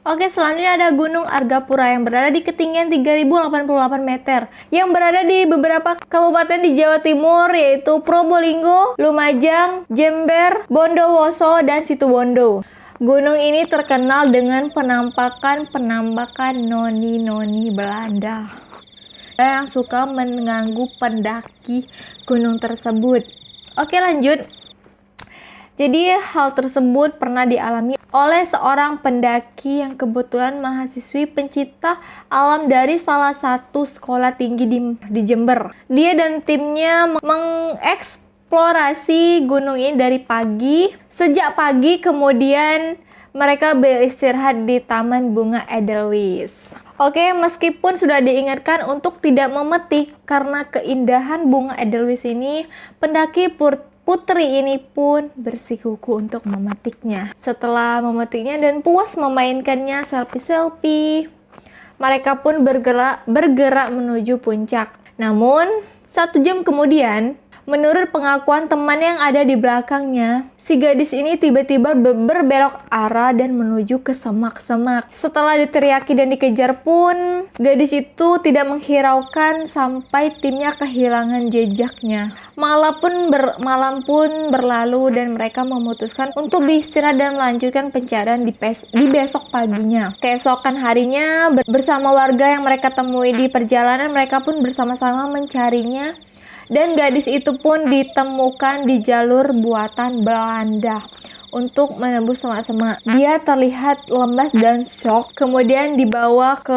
Oke, selanjutnya ada Gunung Argapura yang berada di ketinggian 3088 meter yang berada di beberapa kabupaten di Jawa Timur, yaitu Probolinggo, Lumajang, Jember, Bondowoso, dan Situbondo. Gunung ini terkenal dengan penampakan noni-noni Belanda yang suka mengganggu pendaki gunung tersebut. Oke, lanjut. Jadi hal tersebut pernah dialami oleh seorang pendaki yang kebetulan mahasiswi pencinta alam dari salah satu sekolah tinggi di Jember. Dia dan timnya mengeksplorasi gunung ini dari pagi. Sejak pagi kemudian mereka beristirahat di Taman Bunga Edelweiss. Oke, meskipun sudah diingatkan untuk tidak memetik karena keindahan bunga Edelweiss ini, pendaki putri ini pun bersikukuh untuk memetiknya. Setelah memetiknya dan puas memainkannya selfie-selfie, mereka pun bergerak menuju puncak. Namun, 1 jam kemudian, menurut pengakuan teman yang ada di belakangnya, si gadis ini tiba-tiba berbelok arah dan menuju ke semak-semak. Setelah diteriaki dan dikejar pun, gadis itu tidak menghiraukan sampai timnya kehilangan jejaknya. Malam pun berlalu dan mereka memutuskan untuk beristirahat dan melanjutkan pencarian di besok paginya. Keesokan harinya, bersama warga yang mereka temui di perjalanan, mereka pun bersama-sama mencarinya. Dan gadis itu pun ditemukan di jalur buatan Belanda untuk menembus semak-semak. Dia terlihat lemas dan shock, kemudian dibawa ke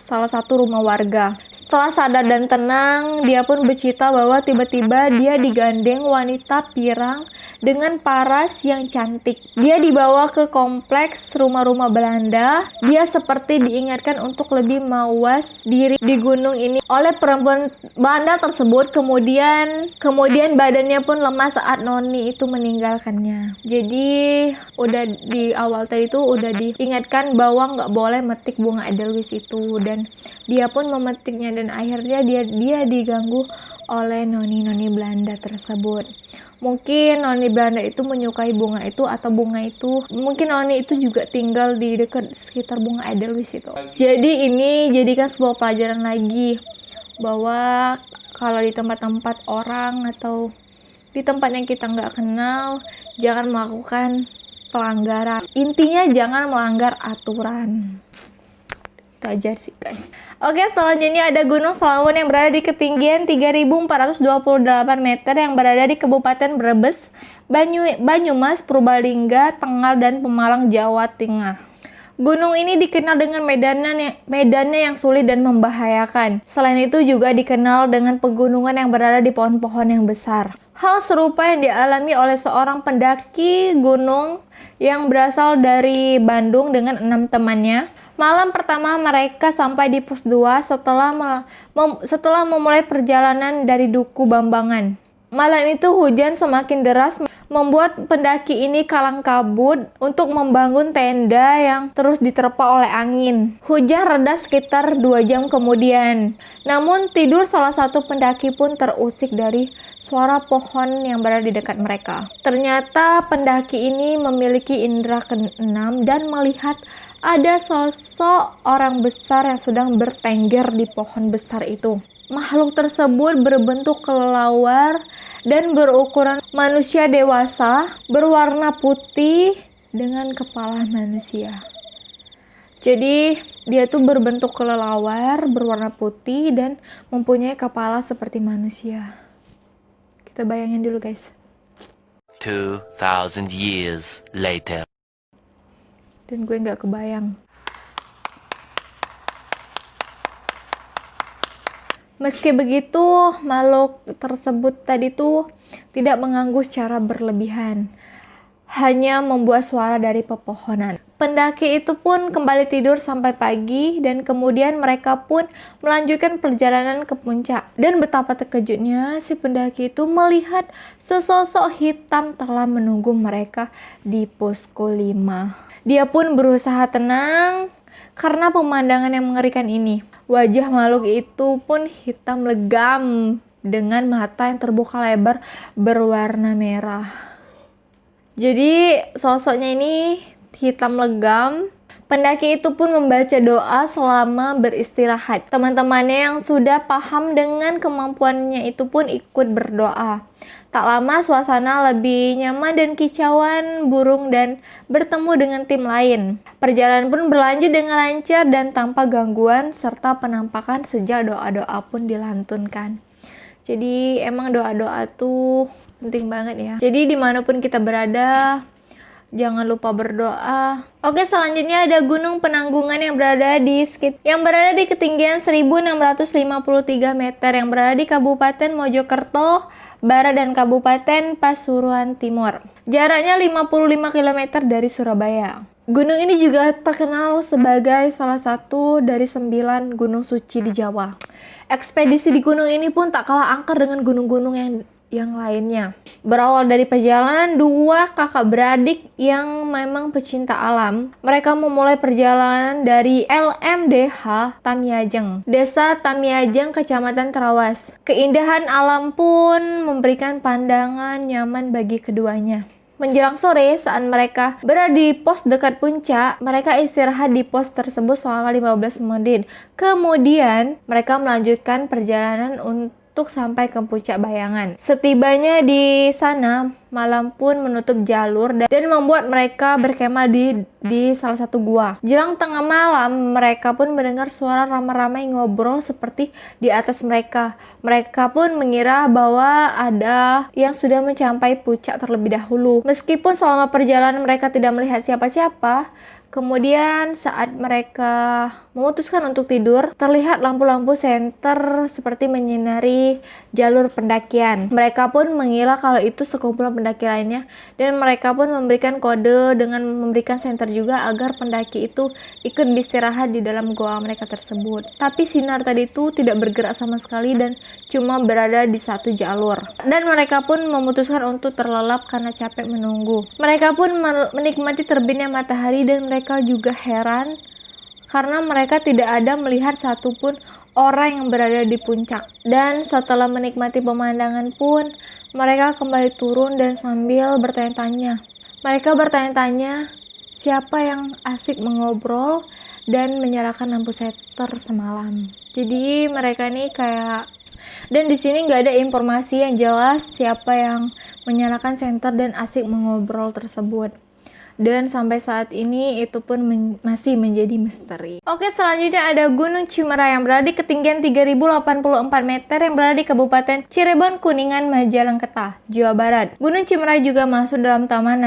salah satu rumah warga. Setelah sadar dan tenang, dia pun bercerita bahwa tiba-tiba dia digandeng wanita pirang dengan paras yang cantik. Dia dibawa ke kompleks rumah-rumah Belanda. Dia seperti diingatkan untuk lebih mawas diri di gunung ini oleh perempuan Belanda tersebut. Kemudian badannya pun lemas saat noni itu meninggalkannya. Jadi udah di awal tadi itu udah diingatkan bahwa nggak boleh metik bunga Edelweiss itu, dan dia pun memetiknya dan akhirnya dia diganggu oleh noni-noni Belanda tersebut. Mungkin noni Belanda itu menyukai bunga itu, atau bunga itu mungkin noni itu juga tinggal di dekat sekitar bunga Edelweiss itu. Jadi ini jadikan sebuah pelajaran lagi bahwa kalau di tempat-tempat orang atau di tempat yang kita nggak kenal, jangan melakukan pelanggaran. Intinya jangan melanggar aturan. Itu aja sih guys. Oke, selanjutnya ada Gunung Selawon yang berada di ketinggian 3428 meter yang berada di Kabupaten Brebes, Banyumas, Purbalingga, Tegal, dan Pemalang, Jawa Tengah. Gunung ini dikenal dengan medannya yang sulit dan membahayakan. Selain itu juga dikenal dengan pegunungan yang berada di pohon-pohon yang besar. Hal serupa yang dialami oleh seorang pendaki gunung yang berasal dari Bandung dengan 6 temannya. Malam pertama mereka sampai di pos 2 setelah memulai perjalanan dari Duku Bambangan. Malam itu hujan semakin deras membuat pendaki ini kalang kabut untuk membangun tenda yang terus diterpa oleh angin. Hujan reda sekitar 2 jam kemudian. Namun tidur salah satu pendaki pun terusik dari suara pohon yang berada di dekat mereka. Ternyata pendaki ini memiliki indera keenam dan melihat ada sosok orang besar yang sedang bertengger di pohon besar itu. Makhluk tersebut berbentuk kelelawar dan berukuran manusia dewasa, berwarna putih dengan kepala manusia. Jadi dia tuh berbentuk kelelawar, berwarna putih dan mempunyai kepala seperti manusia. Kita bayangin dulu guys. 2000 years later. Dan gue nggak kebayang. Meski begitu, makhluk tersebut tadi tuh tidak mengganggu secara berlebihan, hanya membuat suara dari pepohonan. Pendaki itu pun kembali tidur sampai pagi dan kemudian mereka pun melanjutkan perjalanan ke puncak. Dan betapa terkejutnya si pendaki itu melihat sesosok hitam telah menunggu mereka di posko 5. Dia pun berusaha tenang karena pemandangan yang mengerikan ini. Wajah makhluk itu pun hitam legam dengan mata yang terbuka lebar berwarna merah. Jadi sosoknya ini hitam legam, Pendaki itu pun membaca doa selama beristirahat. Teman-temannya yang sudah paham dengan kemampuannya itu pun ikut berdoa. Tak lama suasana lebih nyaman dan kicauan burung dan bertemu dengan tim lain. Perjalanan pun berlanjut dengan lancar dan tanpa gangguan serta penampakan sejak doa-doa pun dilantunkan. Jadi emang doa-doa tuh penting banget ya. Jadi dimanapun kita berada, jangan lupa berdoa. Oke, selanjutnya ada Gunung Penanggungan yang berada di ketinggian 1653 meter yang berada di Kabupaten Mojokerto Barat dan Kabupaten Pasuruan Timur. Jaraknya 55 km dari Surabaya. Gunung ini juga terkenal sebagai salah satu dari 9 gunung suci di Jawa. Ekspedisi di gunung ini pun tak kalah angker dengan gunung-gunung yang lainnya. Berawal dari perjalanan dua kakak beradik yang memang pecinta alam, mereka memulai perjalanan dari LMDH Tamiajeng, Desa Tamiajeng, Kecamatan Trawas. Keindahan alam pun memberikan pandangan nyaman bagi keduanya. Menjelang sore, saat mereka berada di pos dekat puncak, mereka istirahat di pos tersebut selama 15 menit. Kemudian, mereka melanjutkan perjalanan untuk sampai ke puncak Bayangan. Setibanya di sana, malam pun menutup jalur dan membuat mereka berkemah di salah satu gua. Jelang tengah malam, mereka pun mendengar suara ramai-ramai ngobrol seperti di atas mereka. Mereka pun mengira bahwa ada yang sudah mencapai puncak terlebih dahulu. Meskipun selama perjalanan mereka tidak melihat siapa-siapa, kemudian saat mereka memutuskan untuk tidur, terlihat lampu-lampu senter seperti menyinari jalur pendakian. Mereka pun mengira kalau itu sekumpulan pendaki lainnya dan mereka pun memberikan kode dengan memberikan senter juga agar pendaki itu ikut beristirahat di dalam goa mereka tersebut. Tapi sinar tadi itu tidak bergerak sama sekali dan cuma berada di satu jalur. Dan mereka pun memutuskan untuk terlelap karena capek menunggu. Mereka pun menikmati terbitnya matahari dan mereka juga heran karena mereka tidak ada melihat satupun orang yang berada di puncak. Dan setelah menikmati pemandangan pun, mereka kembali turun dan sambil bertanya-tanya. Mereka bertanya-tanya siapa yang asik mengobrol dan menyalakan lampu seter semalam. Jadi mereka nih dan di sini nggak ada informasi yang jelas siapa yang menyalakan senter dan asik mengobrol tersebut. Dan sampai saat ini itu pun masih menjadi misteri. Oke, selanjutnya ada Gunung Cimera yang berada di ketinggian 3084 meter yang berada di Kabupaten Cirebon, Kuningan, Majalengka, Jawa Barat. Gunung Cimera juga masuk dalam Taman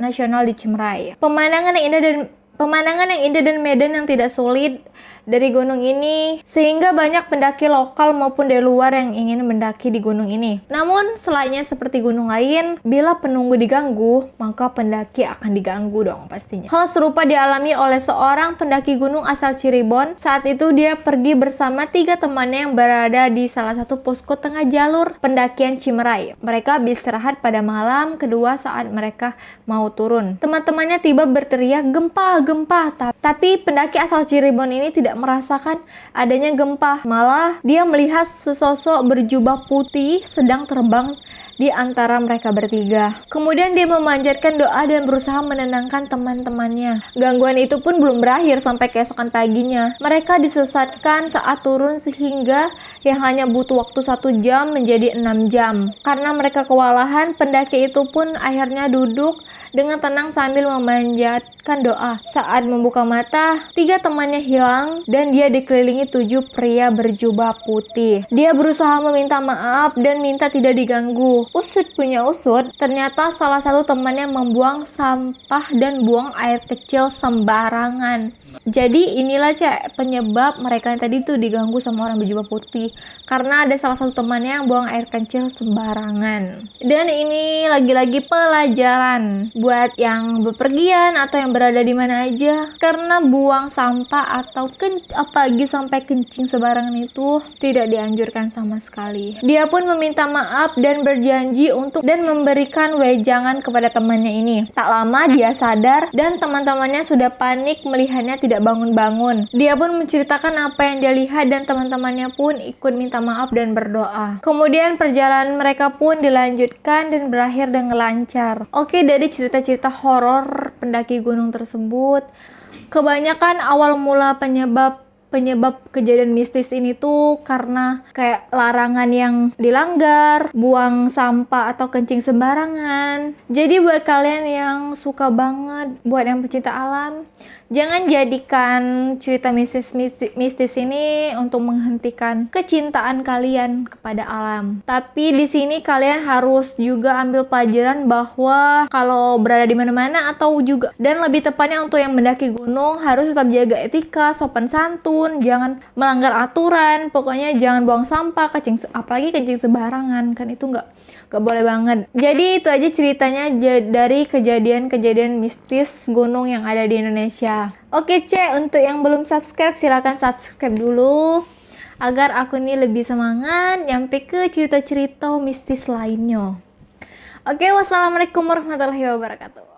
Nasional di Cimerai. Pemandangan yang indah dan medan yang tidak sulit dari gunung ini sehingga banyak pendaki lokal maupun dari luar yang ingin mendaki di gunung ini. Namun selainnya seperti gunung lain, bila penunggu diganggu, maka pendaki akan diganggu dong pastinya. Hal serupa dialami oleh seorang pendaki gunung asal Cirebon. Saat itu dia pergi bersama 3 temannya yang berada di salah satu posko tengah jalur pendakian Cimerai. Mereka beristirahat pada malam kedua saat mereka mau turun. Teman-temannya tiba berteriak gempa. Tapi pendaki asal Cirebon ini tidak merasakan adanya gempa. Malah dia melihat sesosok berjubah putih sedang terbang di antara mereka bertiga. Kemudian dia memanjatkan doa dan berusaha menenangkan teman-temannya. Gangguan itu pun belum berakhir sampai keesokan paginya. Mereka disesatkan saat turun sehingga yang hanya butuh waktu 1 jam menjadi 6 jam. Karena mereka kewalahan, pendaki itu pun akhirnya duduk dengan tenang sambil memanjatkan doa. Saat membuka mata, 3 temannya hilang dan dia dikelilingi 7 pria berjubah putih. Dia berusaha meminta maaf dan minta tidak diganggu. Usut punya usut, ternyata salah satu temannya membuang sampah dan buang air kecil sembarangan. Jadi inilah penyebab mereka yang tadi tuh diganggu sama orang berjubah putih, karena ada salah satu temannya yang buang air kecil sembarangan. Dan ini lagi-lagi pelajaran buat yang bepergian atau yang berada di mana aja, karena buang sampah atau apalagi sampai kencing sembarangan itu tidak dianjurkan sama sekali. Dia pun meminta maaf dan berjanji untuk memberikan wejangan kepada temannya ini. Tak lama dia sadar dan teman-temannya sudah panik melihatnya tidak bangun-bangun. Dia pun menceritakan apa yang dia lihat dan teman-temannya pun ikut minta maaf dan berdoa. Kemudian perjalanan mereka pun dilanjutkan dan berakhir dengan lancar. Oke, dari cerita-cerita horor pendaki gunung tersebut, Kebanyakan awal mula penyebab kejadian mistis ini tuh karena kayak larangan yang dilanggar, buang sampah atau kencing sembarangan. Jadi buat kalian yang suka banget, buat yang pecinta alam, jangan jadikan cerita mistis ini untuk menghentikan kecintaan kalian kepada alam. Tapi di sini kalian harus juga ambil pelajaran bahwa kalau berada di mana-mana atau juga, dan lebih tepatnya untuk yang mendaki gunung, harus tetap jaga etika, sopan santun, jangan melanggar aturan, pokoknya jangan buang sampah, apalagi kencing sembarangan, kan itu nggak boleh banget. Jadi itu aja ceritanya dari kejadian-kejadian mistis gunung yang ada di Indonesia. Oke untuk yang belum subscribe silahkan subscribe dulu agar aku ini lebih semangat nyampe ke cerita-cerita mistis lainnya. Oke, wassalamualaikum warahmatullahi wabarakatuh.